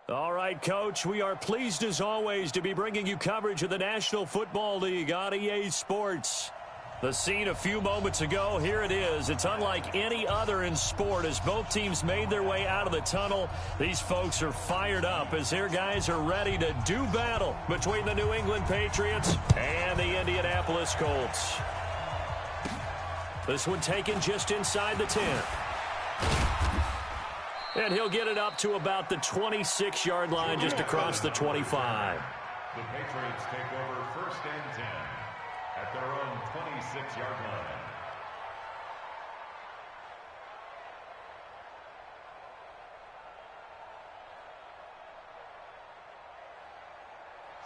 All right, Coach, we are pleased as always to be bringing you coverage of the National Football League on EA Sports. The scene a few moments ago, here it is. It's unlike any other in sport as both teams made their way out of the tunnel. These folks are fired up as their guys are ready to do battle between the New England Patriots and the Indianapolis Colts. This one taken just inside the 10. And he'll get it up to about the 26-yard line just across the 25. The Patriots take over first and 10 at their own 26-yard line.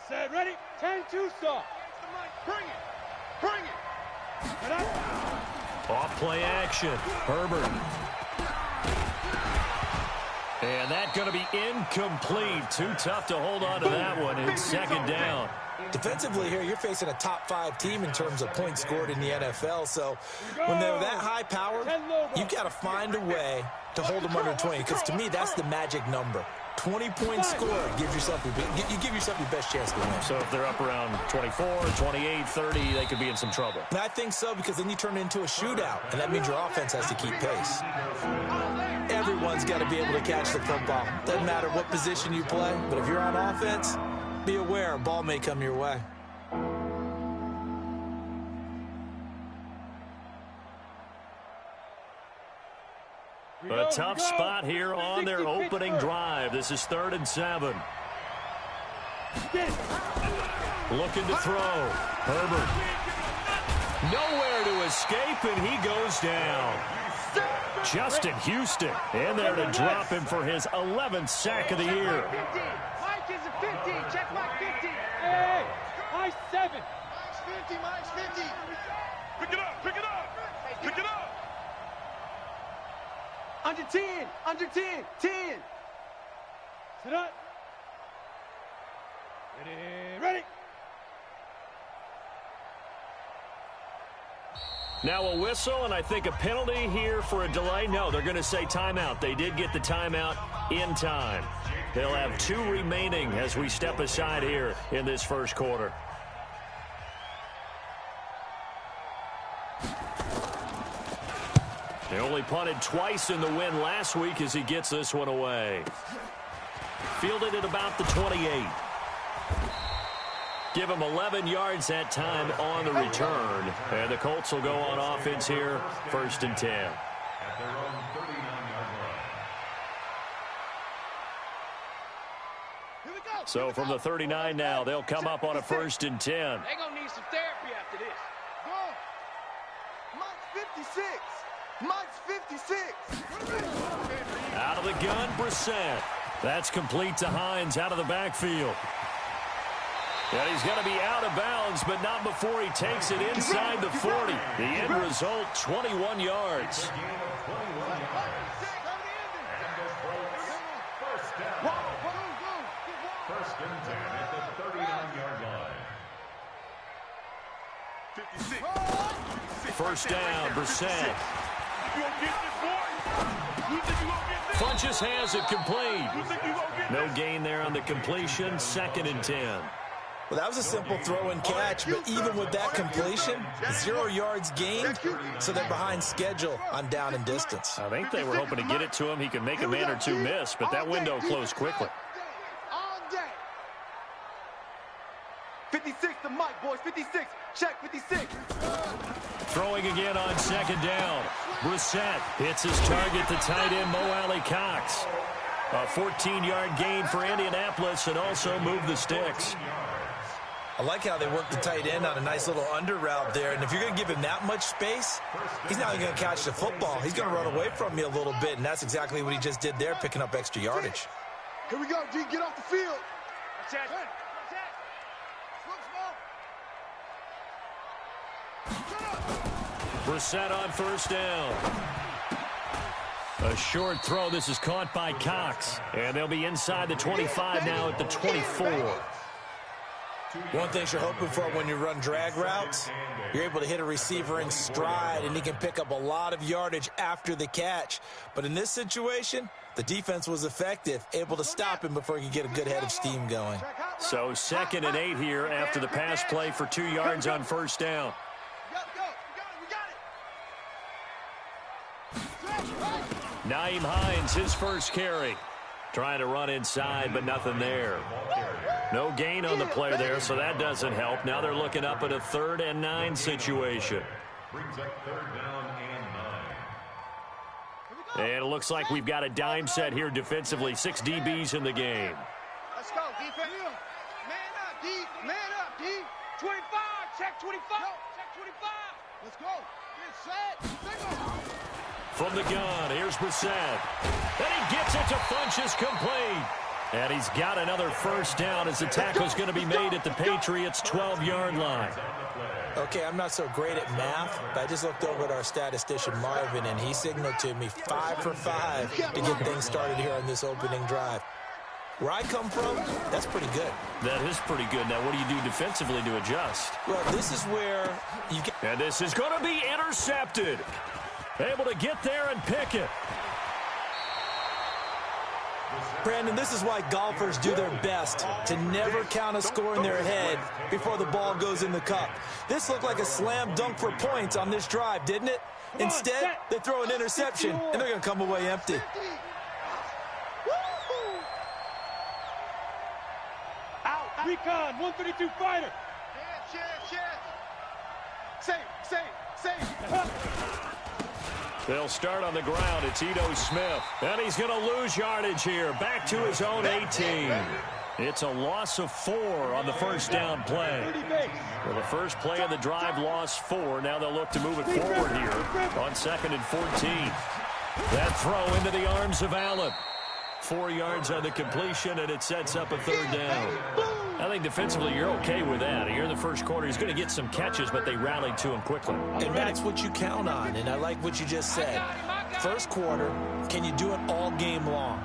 Set, ready? 10-2 stop. Bring it. Bring it. Off play action. Herbert. And that's going to be incomplete. Too tough to hold on to that one. It's second down. Defensively here, you're facing a top 5 team in terms of points scored in the NFL. So when they're that high powered, you've got to find a way to hold them under 20. Because to me, that's the magic number. 20-point score gives yourself you give yourself your best chance to win. So if they're up around 24, 28, 30, they could be in some trouble. And I think so, because then you turn it into a shootout, and that means your offense has to keep pace. Everyone's got to be able to catch the football. Doesn't matter what position you play, but if you're on offense, be aware a ball may come your way. A tough spot here on their opening drive. This is 3rd and 7. Looking to throw. Herbert. Nowhere to escape, and he goes down. Justin Houston in there to drop him for his 11th sack of the year. Mike is a 50. Check Mike 50. Hey, Mike 7. Mike's 50. Mike's 50. Pick it up. Pick it up. Pick it up. Under 10. Under 10. 10. Sit up. Ready. Ready. Now a whistle, and I think a penalty here for a delay. No, they're going to say timeout. They did get the timeout in time. They'll have 2 remaining as we step aside here in this first quarter. They only punted twice in the win last week as he gets this one away. Fielded at about the 28. Give him 11 yards that time on the return. And the Colts will go on offense here, 1st and 10. At their own 39-yard line. So from the 39 now, they'll come up on a 1st and 10. They're going to need some therapy after this. Go. Mike's 56. Mike's 56. Out of the gun, Brissett. That's complete to Hines out of the backfield. And he's going to be out of bounds, but not before he takes it inside the 40. The end result, 21 yards. First and 10 at the 39-yard line. First down, Brissett. Funches has it complete. No gain there on the completion, 2nd and 10. Well, that was a simple throw and catch, but even with that completion, 0 yards gained, so they're behind schedule on down and distance. I think they were hoping to get it to him. He could make a man or two miss, but that window closed quickly. All day. 56 to Mike, boys. 56. Check 56. Throwing again on 2nd down. Brissett hits his target, the tight end, Mo Alley Cox. A 14-yard gain for Indianapolis and also move the sticks. I like how they work the tight end on a nice little under route there. And if you're going to give him that much space, he's not going to catch the football. He's going to run away from you a little bit, and that's exactly what he just did there, picking up extra yardage. Here we go, D. Get off the field. Check. Brissett on 1st down. A short throw. This is caught by Cox. And they'll be inside the 25 now at the 24. One thing you're hoping for when you run drag routes, you're able to hit a receiver in stride, and he can pick up a lot of yardage after the catch. But in this situation, the defense was effective, able to stop him before he could get a good head of steam going. So 2nd and 8 here after the pass play for 2 yards on first down. Nyheim Hines, his first carry. Trying to run inside, but nothing there. No gain on the play there, so that doesn't help. Now they're looking up at a 3rd and 9 situation. Brings up 3rd down and 9. And it looks like we've got a dime set here defensively. 6 DBs in the game. Let's go, defense. Man up, D. Man up, D. 25. Check 25. Check 25. Let's go. Get set. From the gun, here's Brissett. And he gets it to Funchess complete. And he's got another first down as the tackle's going to be made at the Patriots' 12-yard line. Okay, I'm not so great at math, but I just looked over at our statistician, Marvin, and he signaled to me 5 for 5 to get things started here on this opening drive. Where I come from, that's pretty good. That is pretty good. Now, what do you do defensively to adjust? Well, this is where you get... And this is going to be intercepted. Able to get there and pick it. Brandon, this is why golfers do their best to never count a score in their head before the ball goes in the cup. This looked like a slam dunk for points on this drive, didn't it? Instead, they throw an interception, and they're going to come away empty. Out. Recon, 132 fighter. Save. They'll start on the ground. It's Ito Smith. And he's going to lose yardage here. Back to his own 18. It's a loss of 4 on the first down play. Well, the first play of the drive lost 4. Now they'll look to move it forward here on 2nd and 14. That throw into the arms of Allen. 4 yards on the completion, and it sets up a 3rd down. I think defensively you're okay with that. Here in the first quarter, he's going to get some catches, but they rallied to him quickly. And that's what you count on, and I like what you just said. First quarter, can you do it all game long?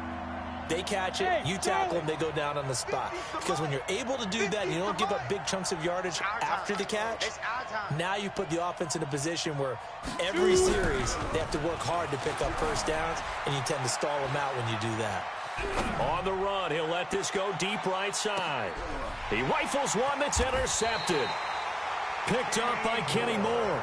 They catch it, you tackle them, they go down on the spot. Because when you're able to do that and you don't give up big chunks of yardage after the catch, now you put the offense in a position where every series they have to work hard to pick up first downs, and you tend to stall them out when you do that. On the run, he'll let this go deep right side. He rifles one that's intercepted. Picked up by Kenny Moore.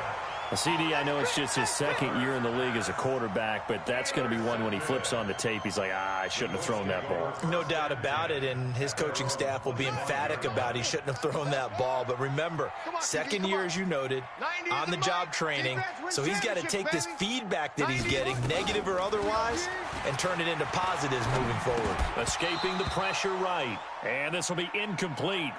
CD, I know it's just his 2nd year in the league as a quarterback, but that's going to be one when he flips on the tape. He's like, I shouldn't have thrown that ball. No doubt about it, and his coaching staff will be emphatic about he shouldn't have thrown that ball. But remember, 2nd year, as you noted, on-the-job training, so he's got to take this feedback that he's getting, negative or otherwise, and turn it into positives moving forward. Escaping the pressure right, and this will be incomplete.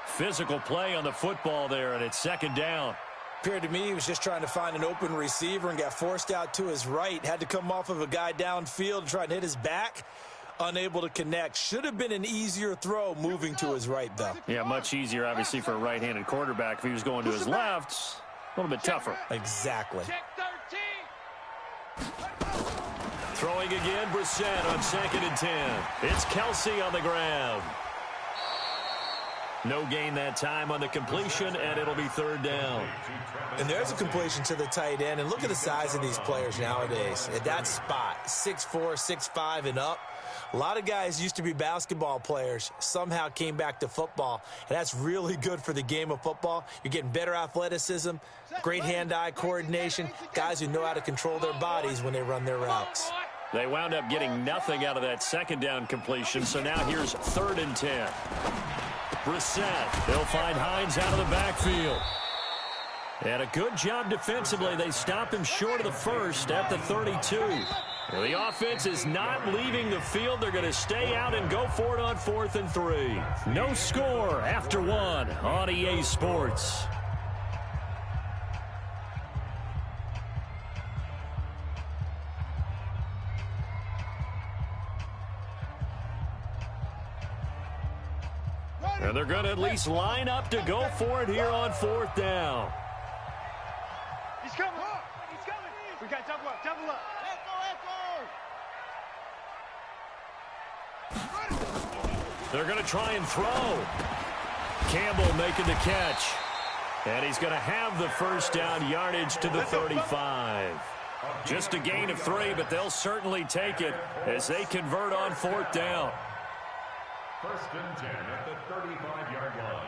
Physical play on the football there, and it's 2nd down. Appeared to me he was just trying to find an open receiver and got forced out to his right. Had to come off of a guy downfield to try and hit his back. Unable to connect. Should have been an easier throw moving to his right, though. Yeah, much easier, obviously, for a right-handed quarterback. If he was going to his left, a little bit tougher. Exactly. Check 13. Throwing again, Brissett on 2nd and 10. It's Kelsey on the ground. No gain that time on the completion, and it'll be 3rd down. And there's a completion to the tight end. And look at the size of these players nowadays. At that spot, 6'4", 6'5", and up. A lot of guys used to be basketball players, somehow came back to football. And that's really good for the game of football. You're getting better athleticism, great hand-eye coordination, guys who know how to control their bodies when they run their routes. They wound up getting nothing out of that 2nd down completion, so now here's 3rd and 10. Brissett, they'll find Hines out of the backfield. And a good job defensively. They stop him short of the first at the 32. The offense is not leaving the field. They're going to stay out and go for it on 4th and 3. No score after 1 on EA Sports. And they're going to at least line up to go for it here on 4th down. He's coming. He's coming. We got double up. Double up. They're going to try and throw. Campbell making the catch. And he's going to have the first down yardage to the 35. Just a gain of 3, but they'll certainly take it as they convert on 4th down. 1st and 10 at the 35-yard line.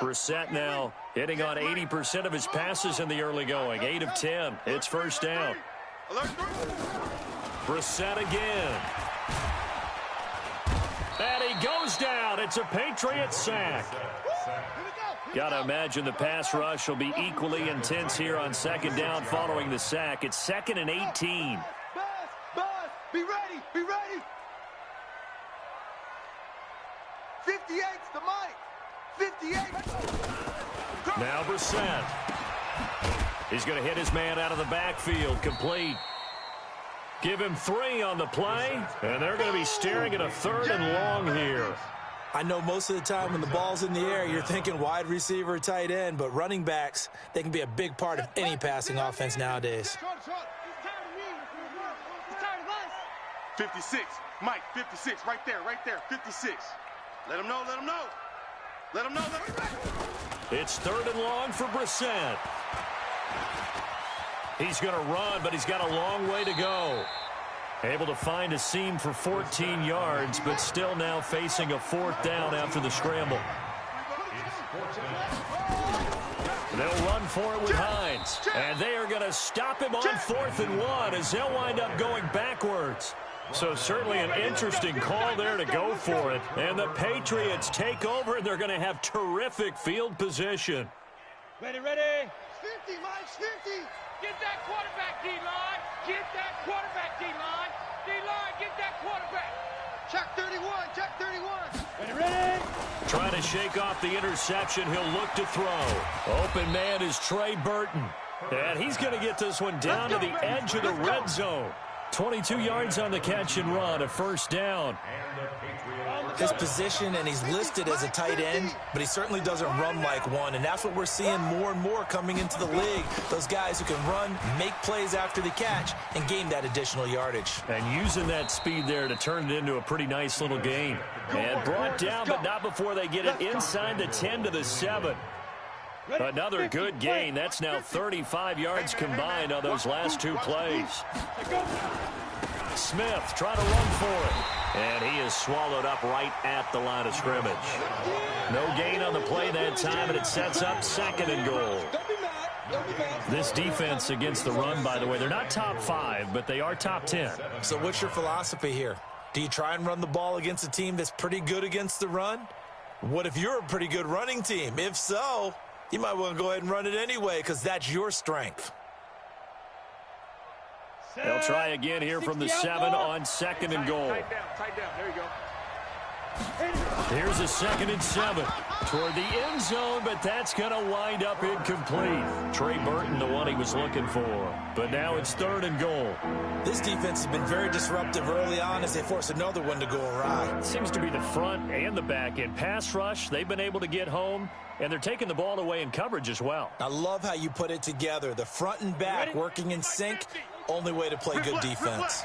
Brissett now hitting on 80% of his passes in the early going. 8 of 10. It's 1st down. Brissett again. And he goes down. It's a Patriot sack. Got to imagine the pass rush will be equally intense here on 2nd down following the sack. It's 2nd and 18. Buzz, be ready, be ready. 58's the mic. 58. Now Brissett. He's going to hit his man out of the backfield. Complete. Give him 3 on the play, and they're going to be staring at a 3rd and long here. I know most of the time when the ball's in the air, you're thinking wide receiver, tight end, but running backs, they can be a big part of any passing offense nowadays. 56, Mike, 56, right there, 56. Let him know, let him know. Let him know, let him know. It's 3rd and long for Brissett. He's going to run, but he's got a long way to go. Able to find a seam for 14 yards, but still now facing a 4th down after the scramble. They'll run for it with Hines, and they are going to stop him on 4th and 1 as they'll wind up going backwards. So certainly an interesting call there to go for it. And the Patriots take over, and they're going to have terrific field position. Ready. 50, Mike, 50. Get that quarterback, D-line. Get that quarterback, D-line. D-line, get that quarterback. Check 31. Ready. Trying to shake off the interception. He'll look to throw. Open man is Trey Burton. And he's going to get this one down to the edge of the red zone. 22 yards on the catch and run, a 1st down. His position, and he's listed as a tight end, but he certainly doesn't run like one, and that's what we're seeing more and more coming into the league. Those guys who can run, make plays after the catch, and gain that additional yardage. And using that speed there to turn it into a pretty nice little gain. And brought down, but not before they get it inside the 10 to the 7. Another good gain. That's now 35 yards combined on those last 2 plays. Smith trying to run for it. And he is swallowed up right at the line of scrimmage. No gain on the play that time, and it sets up 2nd and goal. This defense against the run, by the way, they're not top 5, but they are top 10. So what's your philosophy here? Do you try and run the ball against a team that's pretty good against the run? What if you're a pretty good running team? If so, you might want to go ahead and run it anyway because that's your strength. They'll try again here from the 7 on 2nd and goal. Tight down. There you go. Here's a 2nd and 7 toward the end zone, but that's going to wind up incomplete. Trey Burton, the one he was looking for. But now it's 3rd and goal. This defense has been very disruptive early on as they force another one to go awry. It seems to be the front and the back end. Pass rush, they've been able to get home, and they're taking the ball away in coverage as well. I love how you put it together. The front and back working in sync. Only way to play good defense.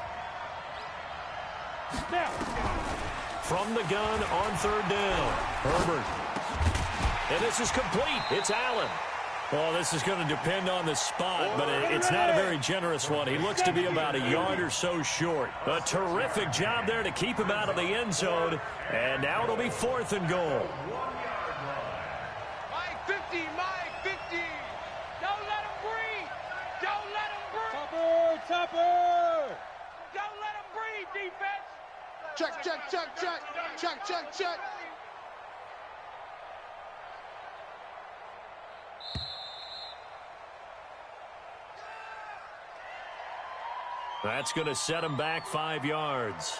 From the gun on 3rd down, Herbert. And this is complete. It's Allen. Well, this is going to depend on the spot, but it's not a very generous one. He looks to be about a yard or so short. A terrific job there to keep him out of the end zone. And now it'll be 4th and goal. Mike 50, Mike 50. Don't let him breathe. Don't let him breathe. Topper. Don't let him breathe, defense. Check. That's going to set him back 5 yards.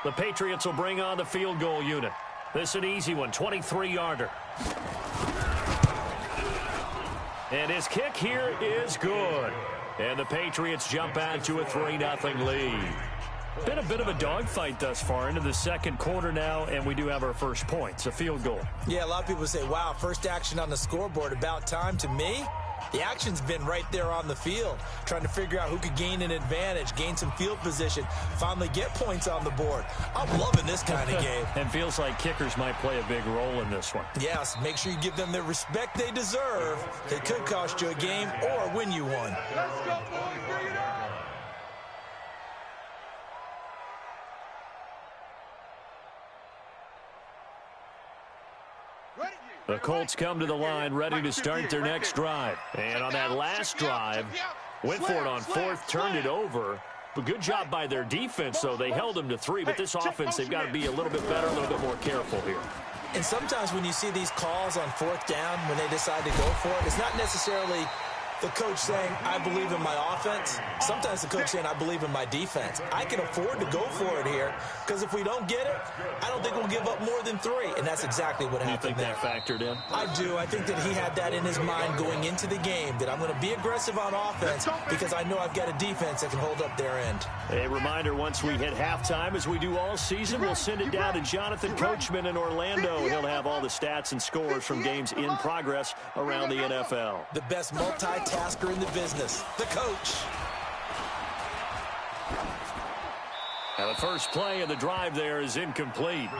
The Patriots will bring on the field goal unit. This is an easy one, 23-yarder. And his kick here is good. And the Patriots jump out to a 3-0 lead. Been a bit of a dogfight thus far into the 2nd quarter now, and we do have our first points, a field goal. Yeah, a lot of people say, wow, first action on the scoreboard, about time. To me, The action's been right there on the field, trying to figure out who could gain an advantage, gain some field position, finally get points on the board. I'm loving this kind of game. And feels like kickers might play a big role in this one. Yes, make sure you give them the respect they deserve. They could cost you a game or win you one. Let's go, boys. Bring it on. The Colts come to the line ready to start their next drive. And on that last drive, went for it on fourth, turned it over. But good job by their defense, though. They held them to 3. But this offense, they've got to be a little bit better, a little bit more careful here. And sometimes when you see these calls on fourth down, when they decide to go for it, it's not necessarily the coach saying, I believe in my offense. Sometimes the coach saying, I believe in my defense. I can afford to go for it here because if we don't get it, I don't think we'll give up more than 3. And that's exactly what happened there. You think that factored in? I do. I think that he had that in his mind going into the game, that I'm going to be aggressive on offense because I know I've got a defense that can hold up their end. A reminder, once we hit halftime, as we do all season, we'll send it down to Jonathan Coachman in Orlando. He'll have all the stats and scores from games in progress around the NFL. The best multitasker in the business, the coach. Now the first play of the drive there is incomplete.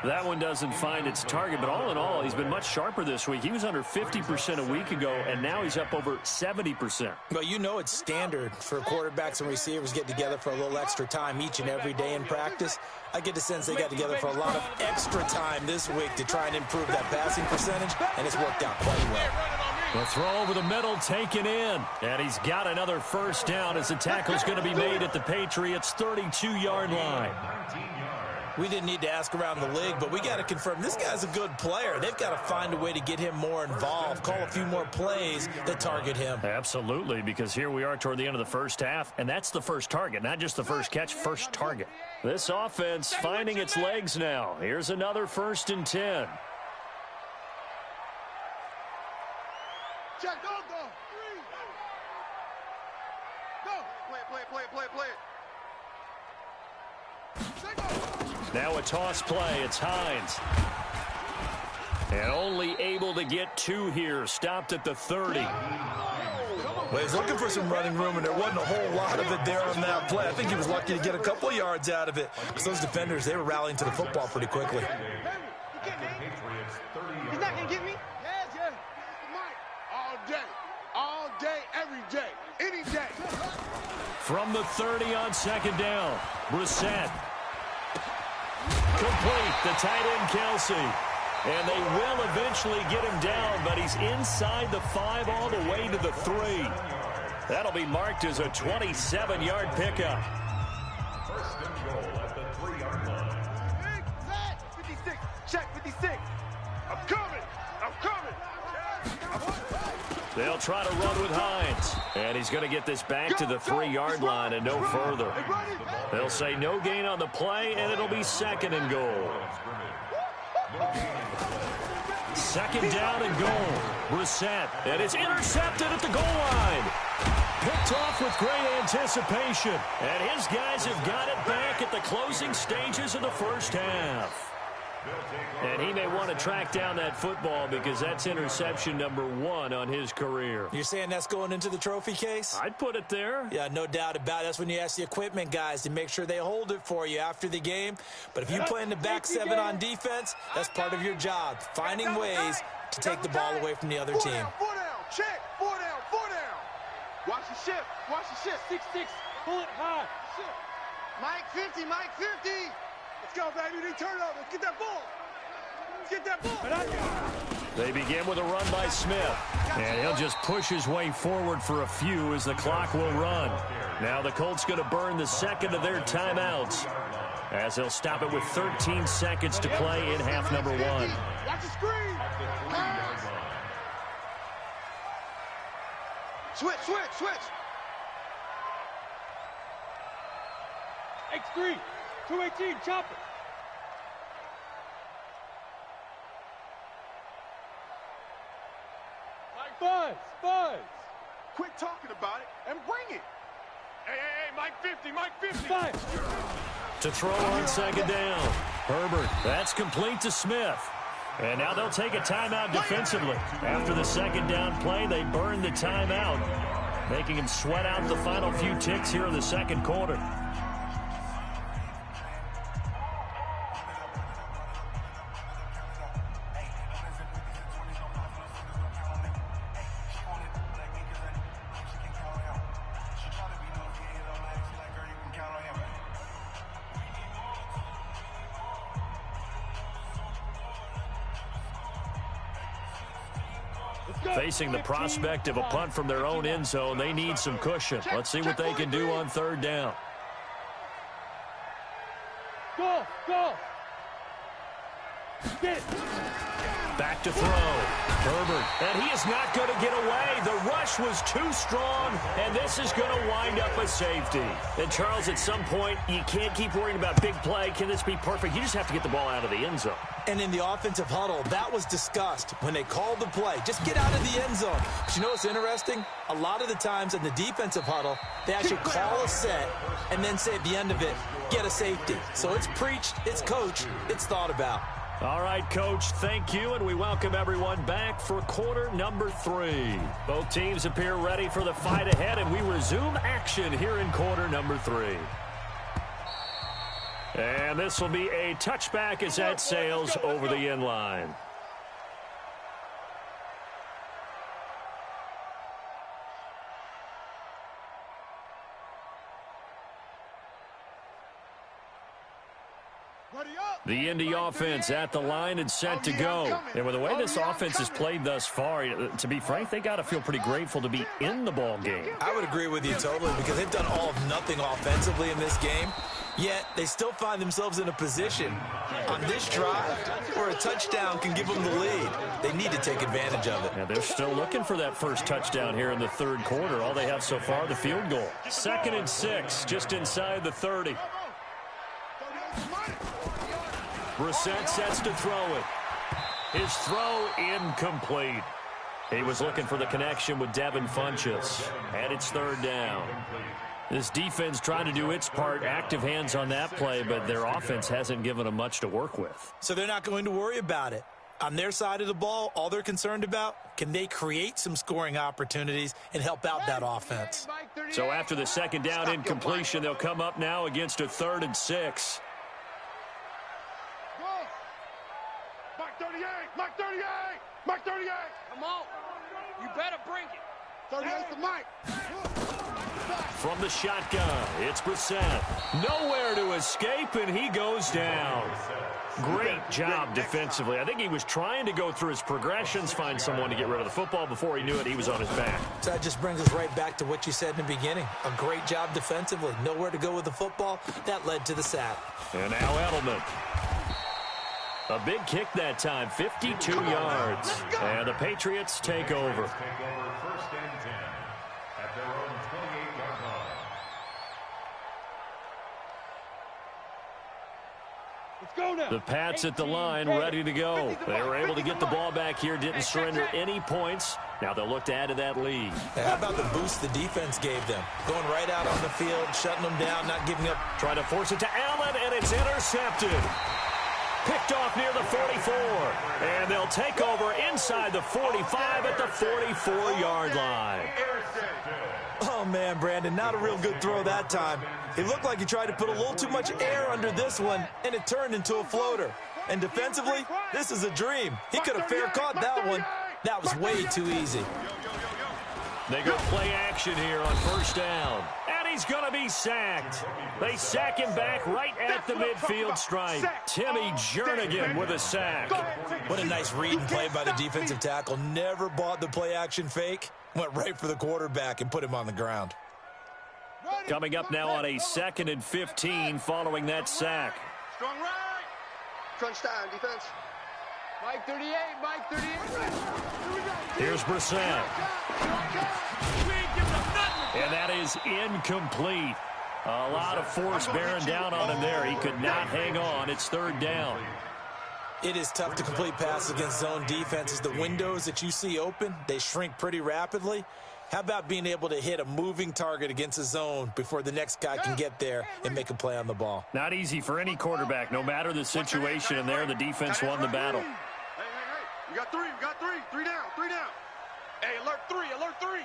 That one doesn't find its target, but all in all, he's been much sharper this week. He was under 50% a week ago, and now he's up over 70%. Well, you know it's standard for quarterbacks and receivers get together for a little extra time each and every day in practice. I get the sense they got together for a lot of extra time this week to try and improve that passing percentage, and it's worked out quite well. The throw over the middle taken in, and he's got another first down as the tackle's going to be made at the Patriots' 32-yard line. We didn't need to ask around the league, but we got to confirm this guy's a good player. They've got to find a way to get him more involved, call a few more plays that target him. Absolutely, because here we are toward the end of the first half, and that's the first target, not just the first catch, first target. This offense finding its legs now. Here's another 1st and 10. Check, go. 3. Go. Play it. Now a toss play. It's Hines. And only able to get 2 here. Stopped at the 30. Well, he's looking for some running room, and there wasn't a whole lot of it there on that play. I think he was lucky to get a couple yards out of it. Because those defenders, they were rallying to the football pretty quickly. He's not going to get me? Yeah. All day, every day, any day. From the 30 on 2nd down. Brissett. Complete. The tight end, Kelsey. And they will eventually get him down, but he's inside the 5 all the way to the 3. That'll be marked as a 27-yard pickup. 1st and goal at the 3-yard line. 56. Check 56. I'm coming. They'll try to run with Hines. And he's going to get this back to the 3-yard line and no further. They'll say no gain on the play, and it'll be 2nd and goal. 2nd down and goal. Brissett. And it's intercepted at the goal line. Picked off with great anticipation. And his guys have got it back at the closing stages of the first half. And he may want to track down that football because that's interception number 1 on his career. You're saying that's going into the trophy case? I'd put it there. Yeah, no doubt about it. That's when you ask the equipment guys to make sure they hold it for you after the game. But if you play in the back 7 on defense, that's part of your job, finding ways to take the ball away from the other team. 4 down, check. 4 down. Watch the shift. 6-6. Pull it high. Mike 50. Let's go, baby. They turn over. Let's get that ball. They begin with a run by Smith. And he'll just push his way forward for a few as the clock will run. Now the Colts going to burn the 2nd of their timeouts as they'll stop it with 13 seconds to play in half number 1. Watch the screen. Switch. X3. 218, chop it. Buzz. Quit talking about it and bring it. Hey, Mike 50. To throw on 2nd down. Herbert, that's complete to Smith. And now they'll take a timeout defensively. After the second down play, they burn the timeout, making him sweat out the final few ticks here in the second quarter. Facing the prospect of a punt from their own end zone, they need some cushion. Let's see what they can do on third down. Go! Get. Back to throw. Herbert, and he is not going to get away. The rush was too strong, and this is going to wind up a safety. And, Charles, at some point, you can't keep worrying about big play. Can this be perfect? You just have to get the ball out of the end zone. And in the offensive huddle, that was discussed when they called the play. Just get out of the end zone. But you know what's interesting? A lot of the times in the defensive huddle, they actually call a set and then say at the end of it, get a safety. So it's preached, it's coached, it's thought about. All right, Coach, thank you, and we welcome everyone back for quarter number 3. Both teams appear ready for the fight ahead, and we resume action here in quarter number 3. And this will be a touchback as that sails over the end line. The Indy offense at the line and set to go. And with the way this offense has played thus far, to be frank, they got to feel pretty grateful to be in the ball game. I would agree with you totally because they've done all of nothing offensively in this game, yet they still find themselves in a position on this drive where a touchdown can give them the lead. They need to take advantage of it. Yeah, they're still looking for that first touchdown here in the third quarter. All they have so far, the field goal. 2nd and 6, just inside the 30. Brissett sets to throw it. His throw incomplete. He was looking for the connection with Devin Funchess. And it's third down. This defense trying to do its part, active hands on that play, but their offense hasn't given them much to work with. So they're not going to worry about it. On their side of the ball, all they're concerned about, can they create some scoring opportunities and help out that offense? So after the second down incompletion, they'll come up now against a 3rd and 6. Mike 38! Mike 38! Come on. You better bring it. 38 to Mike. From the shotgun, it's Brissett. Nowhere to escape, and he goes down. Great job defensively. I think he was trying to go through his progressions, find someone to get rid of the football. Before he knew it, he was on his back. So that just brings us right back to what you said in the beginning. A great job defensively. Nowhere to go with the football. That led to the sack. And now Edelman. A big kick that time, 52 yards. And the Patriots take over. 1st and 10 at their own 28-yard line. Let's go now. The Pats at the line, ready to go. They were able to get the ball back here, didn't surrender any points. Now they'll look to add to that lead. How about the boost the defense gave them? Going right out on the field, shutting them down, not giving up. Trying to force it to Allen, and it's intercepted. Picked off near the 44. And they'll take over inside the 45 at the 44-yard line. Oh, man, Brandon, not a real good throw that time. It looked like he tried to put a little too much air under this one, and it turned into a floater. And defensively, this is a dream. He could have fair caught that one. That was way too easy. They go play action here on 1st down. And he's going to be sacked. They sack him back right at the midfield stripe. Timmy Jernigan with a sack. What a nice read and play by the defensive tackle. Never bought the play action fake. Went right for the quarterback and put him on the ground. Coming up now on a 2nd and 15 following that sack. Strong right. Crunch time, defense. Mike 38, Mike 38. Here's Brissett. And that is incomplete. A lot of force bearing down on him there. He could not hang on. It's 3rd down. It is tough to complete passes against zone defenses. The windows that you see open, they shrink pretty rapidly. How about being able to hit a moving target against a zone before the next guy can get there and make a play on the ball? Not easy for any quarterback, no matter the situation, and there the defense won the battle. We got three. We got three. Three down. Three down. Hey, alert three. Alert three.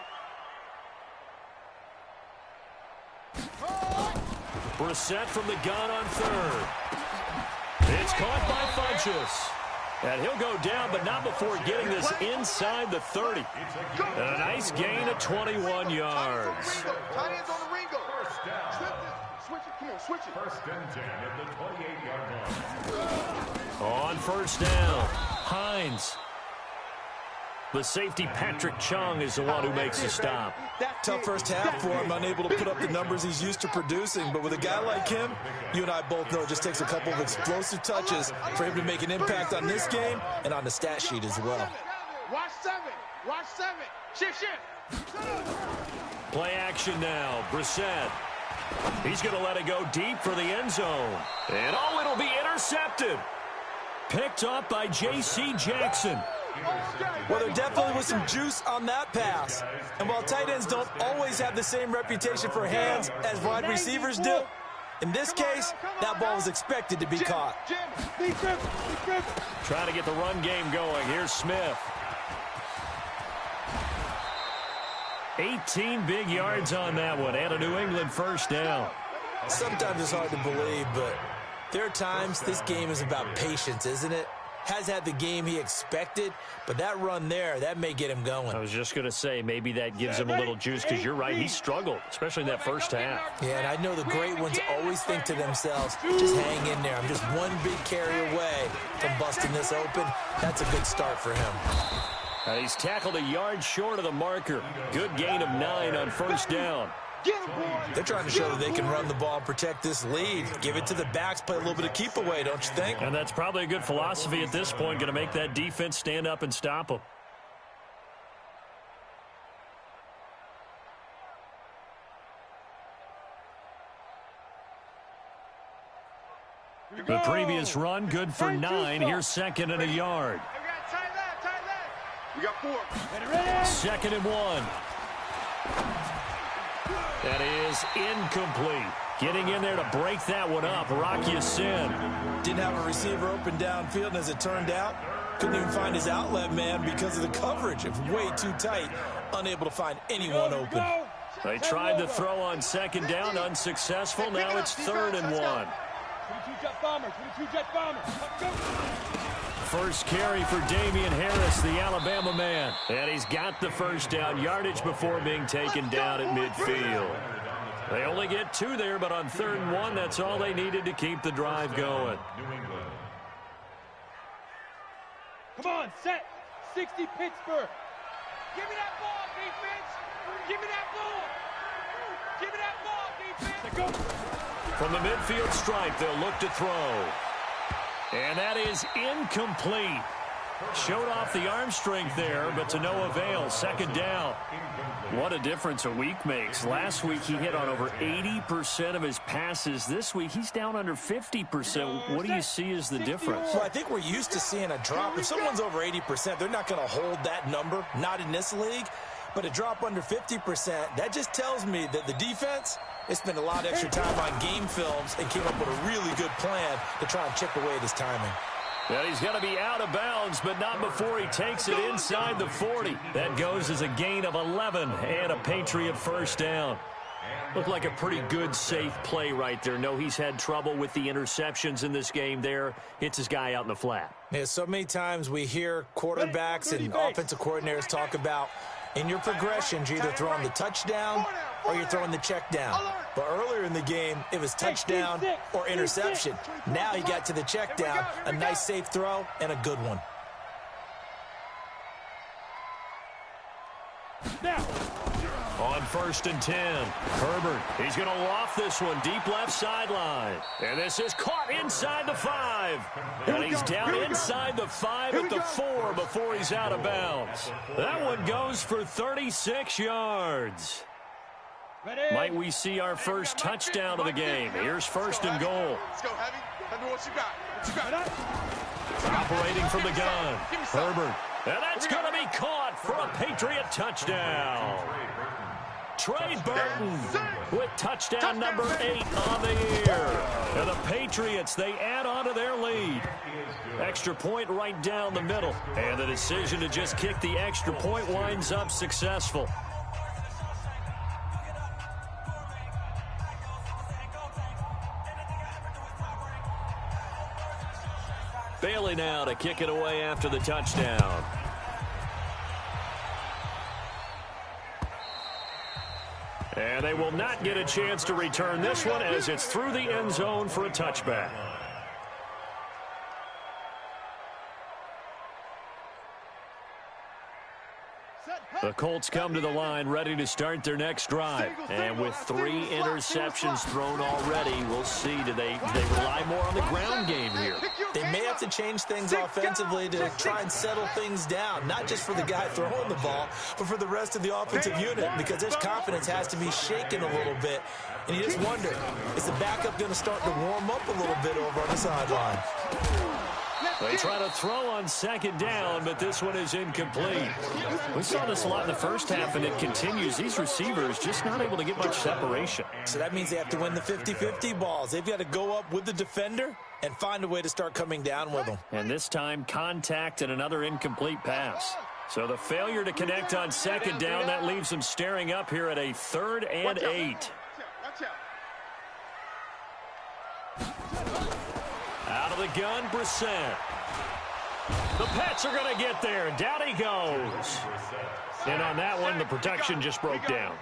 Brissett from the gun on third. It's caught by Funchess. And he'll go down, but not before getting this inside the 30. And a nice gain of 21 yards. Tight ends on the Ringo. First down. Switch it. Come on, switch it. First and 10 at the 28-yard line. On first down, Hines. The safety, Patrick Chung, is the one who makes the stop. Tough first half for him, unable to put up the numbers he's used to producing. But with a guy like him, you and I both know it just takes a couple of explosive touches for him to make an impact on this game and on the stat sheet as well. Watch seven. Watch seven. Shift. Play action now, Brissett. He's going to let it go deep for the end zone. And it'll be intercepted. Picked up by J.C. Jackson. Well, there definitely was some juice on that pass. And while tight ends don't always have the same reputation for hands as wide receivers do, in this case, that ball was expected to be caught. Trying to get the run game going. Here's Smith. 18 big yards on that one, and a New England first down. Sometimes it's hard to believe, but there are times this game is about patience, isn't it? Has had the game he expected, but that run there, that may get him going. I was just going to say, maybe that gives him a little juice, because you're right, he struggled, especially in that first half. Yeah, and I know the great ones always think to themselves, just hang in there. I'm just one big carry away from busting this open. That's a good start for him. He's tackled a yard short of the marker. Good gain of 9 on first down. They're trying to show that they can run the ball and protect this lead. Give it to the backs, play a little bit of keep away, don't you think? And that's probably a good philosophy at this point, going to make that defense stand up and stop them. The previous run, good for 9. Here's second and a yard. We got 4. Second and 1. That is incomplete. Getting in there to break that one up, Rocky Sin. Didn't have a receiver open downfield, and as it turned out, couldn't even find his outlet man because of the coverage. It was way too tight, unable to find anyone open. They tried to throw on second down, unsuccessful. Now it's third and 1. 22 jet bombers. First carry for Damian Harris, the Alabama man. And he's got the first down, yardage before being taken down at midfield. They only get 2 there, but on third and 1, that's all they needed to keep the drive going. Come on, set. 60 Pittsburgh. Give me that ball, defense. Give me that ball. Give me that ball, defense. Go. From the midfield stripe, they'll look to throw. And that is incomplete. Showed off the arm strength there, but to no avail. Second down. What a difference a week makes. Last week he hit on over 80% of his passes. This week he's down under 50%. What do you see as the difference? Well, I think we're used to seeing a drop. If someone's over 80%, they're not going to hold that number, not in this league. But a drop under 50%, that just tells me that the defense, they spent a lot of extra time on game films and came up with a really good plan to try and chip away at his timing. Well, he's going to be out of bounds, but not before he takes it inside the 40. That goes as a gain of 11 and a Patriot first down. Looked like a pretty good, safe play right there. No, he's had trouble with the interceptions in this game there. Hits his guy out in the flat. Yeah, so many times we hear quarterbacks and offensive coordinators talk about in your progressions, you're either throwing the touchdown or you're throwing the check down. But earlier in the game, it was touchdown or interception. Now he got to the check down, a nice safe throw and a good one. On first and 10, Herbert, he's going to loft this one deep left sideline. And this is caught inside the 5. And he's down inside the 5 at the 4 before he's out of bounds. That one goes for 36 yards. Might we see our first touchdown of the game? Here's first and goal. Let's go, Heavy. Tell me what you got. What you got? Operating from the gun, Herbert. And that's going to be caught for a Patriot touchdown. Trey Burton with touchdown number 8 on the year. And the Patriots, they add on to their lead. Extra point right down the middle. And the decision to just kick the extra point winds up successful. Bailey now to kick it away after the touchdown. And they will not get a chance to return this one as it's through the end zone for a touchback. The Colts come to the line ready to start their next drive. And with 3 interceptions thrown already, we'll see. Do they rely more on the ground game here? They may have to change things offensively to try and settle things down, not just for the guy throwing the ball, but for the rest of the offensive unit, because their confidence has to be shaken a little bit. And you just wonder, is the backup going to start to warm up a little bit over on the sideline? They try to throw on second down, but this one is incomplete. We saw this a lot in the first half, and it continues. These receivers just not able to get much separation. So that means they have to win the 50-50 balls. They've got to go up with the defender and find a way to start coming down with them. And this time, contact and another incomplete pass. So the failure to connect on second down, that leaves them staring up here at a 3rd and 8. Out of the gun, Brissett. The Pats are going to get there. Down he goes. And on that one, the protection just broke down.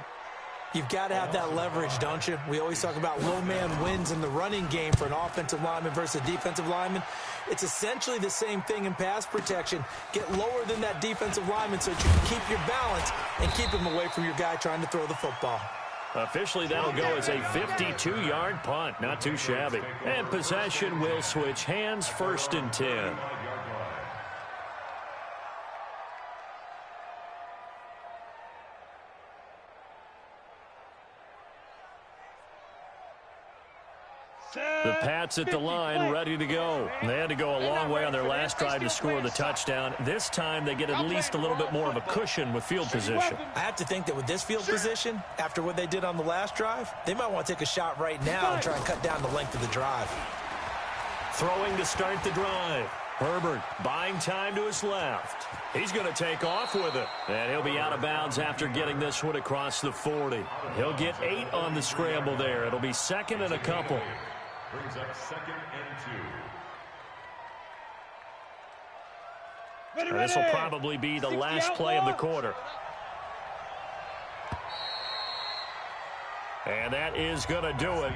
You've got to have that leverage, don't you? We always talk about low man wins in the running game for an offensive lineman versus a defensive lineman. It's essentially the same thing in pass protection. Get lower than that defensive lineman so that you can keep your balance and keep him away from your guy trying to throw the football. Officially, that'll go as a 52-yard punt. Not too shabby. And possession will switch hands, 1st and 10. The Pats at the line, ready to go. They had to go a long way on their last drive to score the touchdown. This time, they get at least a little bit more of a cushion with field position. I have to think that with this field position, after what they did on the last drive, they might want to take a shot right now and try and cut down the length of the drive. Throwing to start the drive. Herbert buying time to his left. He's going to take off with it. And he'll be out of bounds after getting this one across the 40. He'll get 8 on the scramble there. It'll be 2nd and a couple. Brings up 2nd and 2. This will probably be the last play of the quarter. And that is going to do it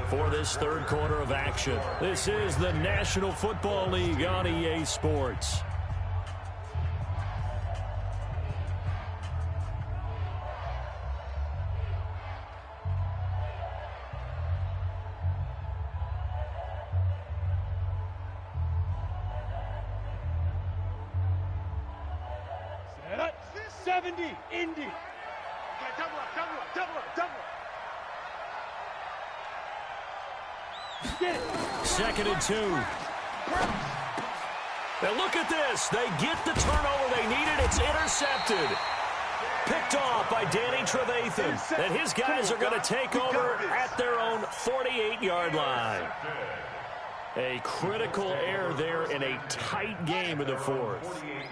for this 3rd quarter of action. This is the National Football League on EA Sports. Set up. 70, Indy. Okay, double up, double up, double up, double up. Get it. 2nd and 2. Now look at this. They get the turnover they needed. It's intercepted. Picked off by Danny Trevathan. And his guys are going to take over at their own 48-yard line. A critical error there in a tight game in the 4th.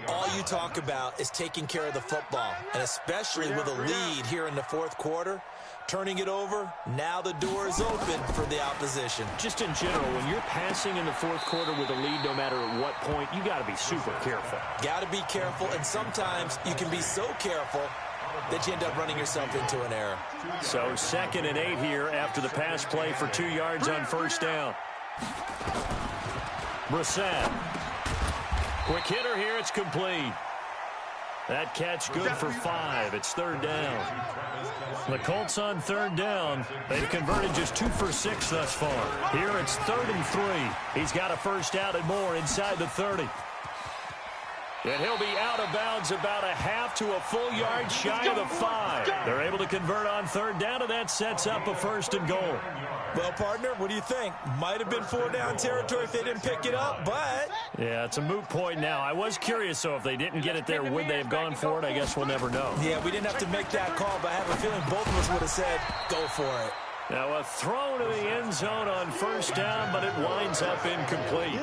All you talk about is taking care of the football, and especially with a lead here in the 4th quarter, turning it over, now the door is open for the opposition. Just in general, when you're passing in the 4th quarter with a lead, no matter at what point, you got to be super careful. Got to be careful, and sometimes you can be so careful that you end up running yourself into an error. So 2nd and 8 here after the pass play for 2 yards on 1st down. Brissett. Quick hitter here. It's complete. That catch good for 5. It's 3rd down. The Colts on 3rd down. They've converted just 2 for 6 thus far. Here it's 3rd and 3. He's got a 1st out and more inside the 30. And he'll be out of bounds about a half to a full yard shy of the 5. They're able to convert on third down, and that sets up a 1st and goal. Well, partner, what do you think? Might have been 4-down territory if they didn't pick it up, but... Yeah, it's a moot point now. I was curious, so if they didn't get it there, would they have gone for it? I guess we'll never know. Yeah, we didn't have to make that call, but I have a feeling both of us would have said, go for it. Now a throw to the end zone on 1st down, but it winds up incomplete.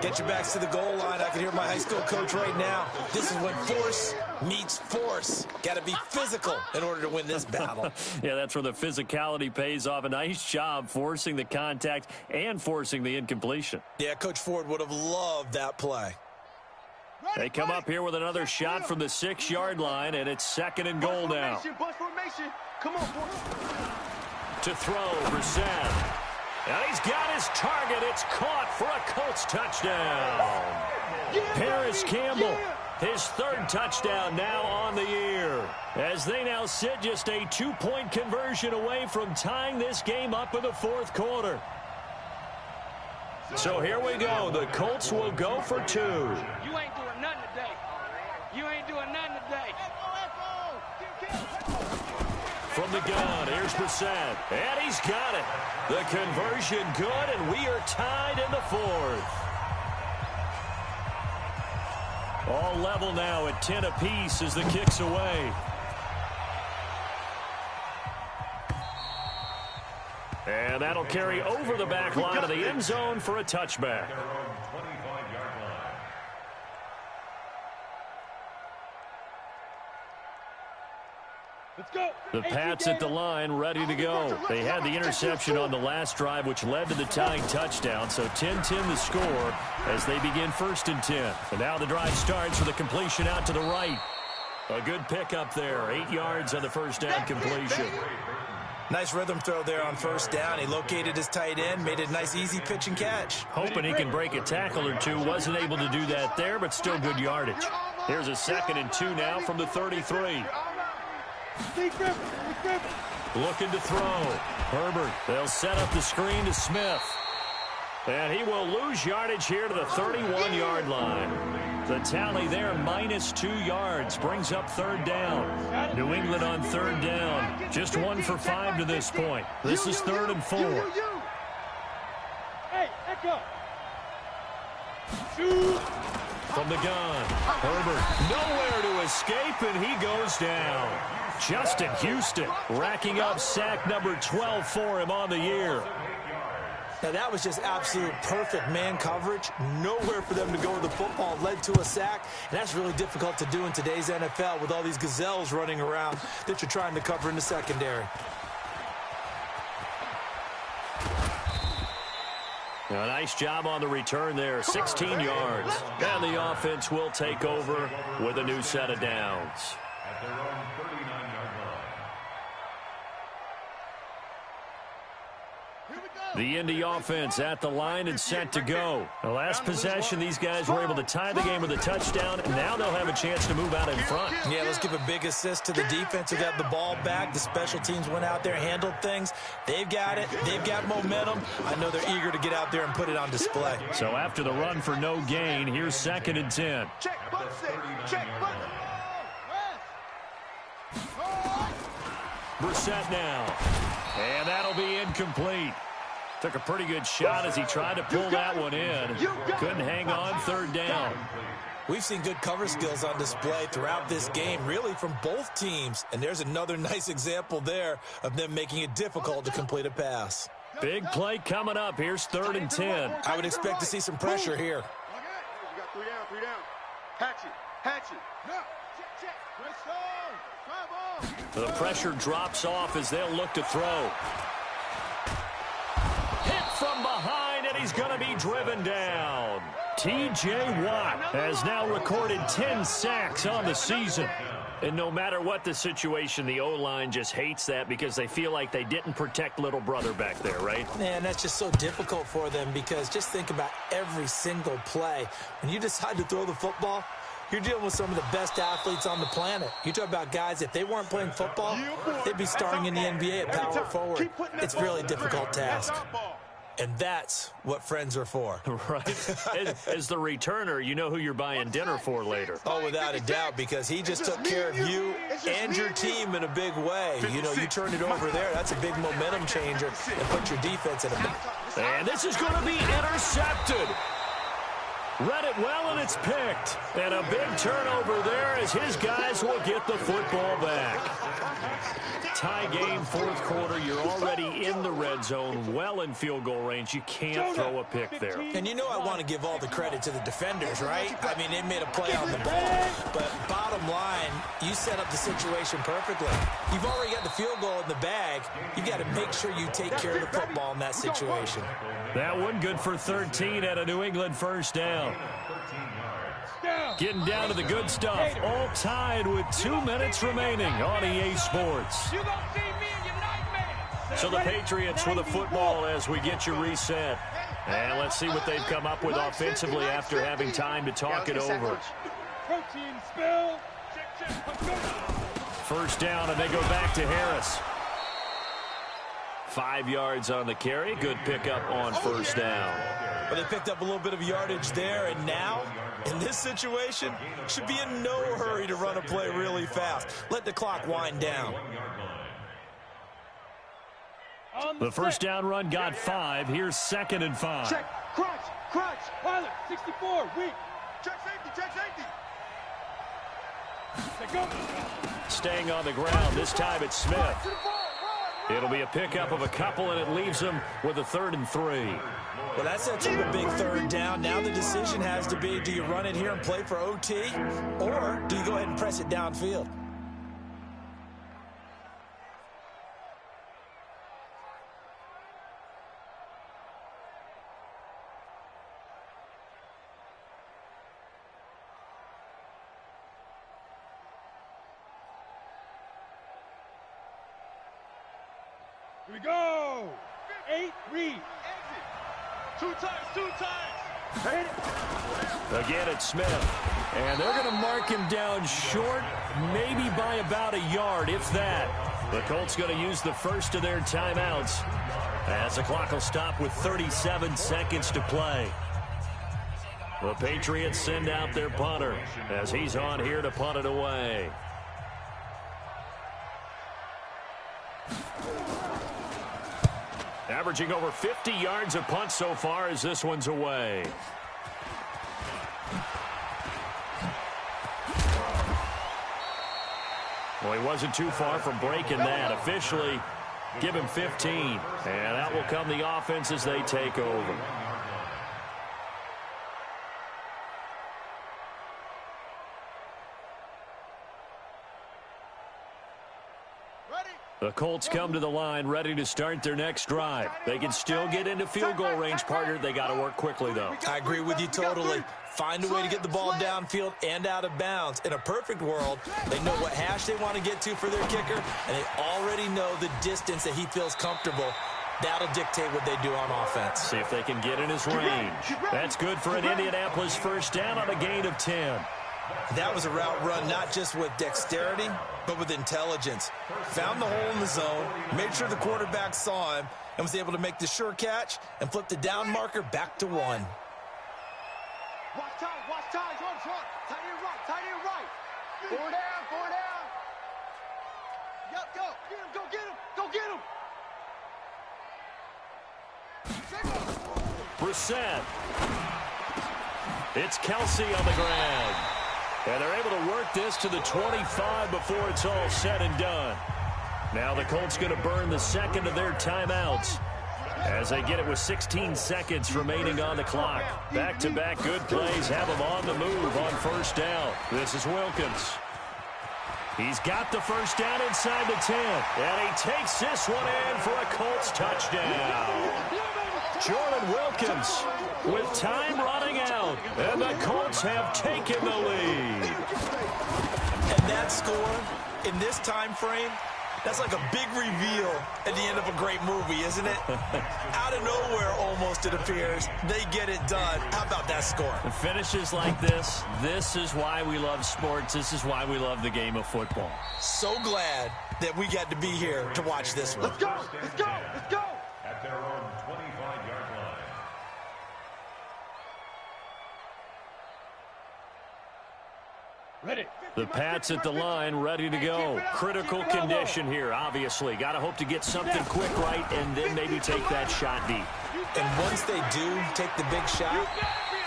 Get your backs to the goal line. I can hear my high school coach right now. This is when force meets force. Got to be physical in order to win this battle. Yeah, that's where the physicality pays off. A nice job forcing the contact and forcing the incompletion. Yeah, Coach Ford would have loved that play. They come up here with another shot from the 6-yard line, and it's 2nd and goal now. Come on, boy. To throw, Brissett. And he's got his target. It's caught for a Colts touchdown. Paris Campbell, his 3rd touchdown now on the year. As they now sit just a 2-point conversion away from tying this game up in the 4th quarter. So here we go. The Colts will go for 2. You ain't doing nothing today. You ain't doing nothing today. From the gun, here's Brissett, and he's got it. The conversion good, and we are tied in the 4th. All level now at 10 apiece as the kick's away. And that'll carry over the back line of the end zone for a touchback. The Pats at the line, ready to go. They had the interception on the last drive, which led to the tying touchdown. So 10-10 the score as they begin 1st and 10. And now the drive starts with a completion out to the right. A good pickup there. 8 yards on the 1st down completion. Nice rhythm throw there on 1st down. He located his tight end, made it a nice, easy pitch and catch. Hoping he can break a tackle or two. Wasn't able to do that there, but still good yardage. Here's a 2nd and 2 now from the 33. Looking to throw. Herbert, they'll set up the screen to Smith. And he will lose yardage here to the 31-yard line. The tally there, -2 yards, brings up 3rd down. New England on 3rd down. Just 1 for 5 to this point. This is 3rd and 4. Hey, echo. From the gun, Herbert nowhere to escape, and he goes down. Justin Houston racking up sack number 12 for him on the year. Now, that was just absolute perfect man coverage. Nowhere for them to go with the football. Led to a sack, and that's really difficult to do in today's NFL with all these gazelles running around that you're trying to cover in the secondary. A nice job on the return there, 16 yards. And the offense will take over with a new set of downs. At their own 39-yard line. The Indy offense at the line and set to go. The last possession, these guys were able to tie the game with a touchdown, and now they'll have a chance to move out in front. Yeah, let's give a big assist to the defense who got the ball back. The special teams went out there, handled things. They've got it. They've got momentum. I know they're eager to get out there and put it on display. So after the run for no gain, here's 2nd and 10. Check, butt stick. Check, butt. Brissett now. And that'll be incomplete. Took a pretty good shot as he tried to pull that one in. Couldn't hang on 3rd down. We've seen good cover skills on display throughout this game, really from both teams. And there's another nice example there of them making it difficult to complete a pass. Big play coming up. Here's 3rd and 10. I would expect to see some pressure here. You got 3 down, 3 down. Hatch it. Check. The pressure drops off as they'll look to throw. Hit from behind, and he's going to be driven down. T.J. Watt has now recorded 10 sacks on the season. And no matter what the situation, the O-line just hates that because they feel like they didn't protect little brother back there, right? Man, that's just so difficult for them because just think about every single play. When you decide to throw the football, you're dealing with some of the best athletes on the planet. You talk about guys, if they weren't playing football, they'd be starring in the NBA at power forward. It's a really difficult task. And that's what friends are for. Right. As the returner, you know who you're buying dinner for later. Oh, without a doubt, because he just took care of you and your team in a big way. You know, you turn it over there, that's a big momentum changer and put your defense in a big... And this is going to be intercepted. Read it well, and it's picked. And a big turnover there as his guys will get the football back. Tie game, fourth quarter. You're already in the red zone, well in field goal range. You can't throw a pick there. And you know I want to give all the credit to the defenders, right? I mean, they made a play on the ball. But bottom line, you set up the situation perfectly. You've already got the field goal in the bag. You got to make sure you take care of the football in that situation. That one good for 13 at a New England first down. Getting down to the good stuff. All tied with 2 minutes remaining on EA Sports. So the Patriots with a football as we get you reset. And let's see what they've come up with offensively after having time to talk it over. First down, and they go back to Harris. 5 yards on the carry. Good pickup on first down. Well, they picked up a little bit of yardage there, and now, in this situation, should be in no hurry to run a play really fast. Let the clock wind down. The first down run got 5. Here's 2nd and 5. Check, crunch, pilot, 64, weak. Check safety. Staying on the ground, this time it's Smith. It'll be a pickup of a couple, and it leaves them with a 3rd and 3. Well, that sets up a big third down. Now the decision has to be, do you run it here and play for OT, or do you go ahead and press it downfield? Here we go. 8, read. Two times. Again, it's Smith. And they're going to mark him down short, maybe by about a yard, if that. The Colts going to use the first of their timeouts as the clock will stop with 37 seconds to play. The Patriots send out their punter as he's on here to punt it away. Averaging over 50 yards a punt so far as this one's away. Well, he wasn't too far from breaking that. Officially, give him 15. And out will come the offense as they take over. The Colts come to the line ready to start their next drive. They can still get into field goal range, partner. They got to work quickly, though. I agree with you totally. Find a way to get the ball downfield and out of bounds. In a perfect world, they know what hash they want to get to for their kicker, and they already know the distance that he feels comfortable. That'll dictate what they do on offense. See if they can get in his range. That's good for an Indianapolis first down on a gain of 10. That was a route run not just with dexterity, but with intelligence. Found the hole in the zone, made sure the quarterback saw him, and was able to make the sure catch and flip the down marker back to 1. Watch time, front. Tight end right. 4 down. Yep, go get him. Brissett. It's Kelsey on the ground. And they're able to work this to the 25 before it's all said and done. Now the Colts going to burn the second of their timeouts as they get it with 16 seconds remaining on the clock. Back-to-back good plays have them on the move on first down. This is Wilkins. He's got the first down inside the 10. And he takes this one in for a Colts touchdown. Jordan Wilkins with time running out, and the Colts have taken the lead. And that score in this time frame, that's like a big reveal at the end of a great movie, isn't it? Out of nowhere, almost, it appears. They get it done. How about that score? Finishes like this. This is why we love sports. This is why we love the game of football. So glad that we got to be here to watch this one. Let's go. At their own 25-yard The Pats at the line, ready to go. Critical condition here, obviously. Got to hope to get something quick right and then maybe take that shot deep. And once they do take the big shot,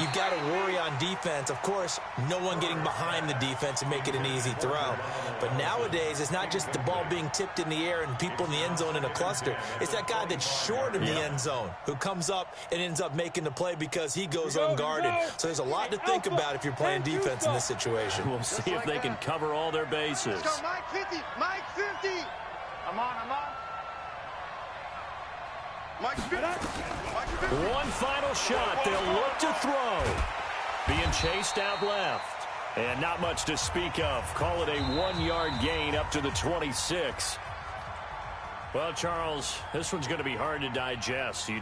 you've got to worry on defense. Of course, no one getting behind the defense and make it an easy throw. But nowadays, it's not just the ball being tipped in the air and people in the end zone in a cluster. It's that guy that's short in the end zone who comes up and ends up making the play because he goes unguarded. So there's a lot to think about if you're playing defense in this situation. We'll see if they can cover all their bases. Mike 50, Mike 50. I'm on. Mike 50. One final shot. They'll look to throw. Being chased out left. And not much to speak of. Call it a 1-yard gain up to the 26. Well, Charles, this one's going to be hard to digest. You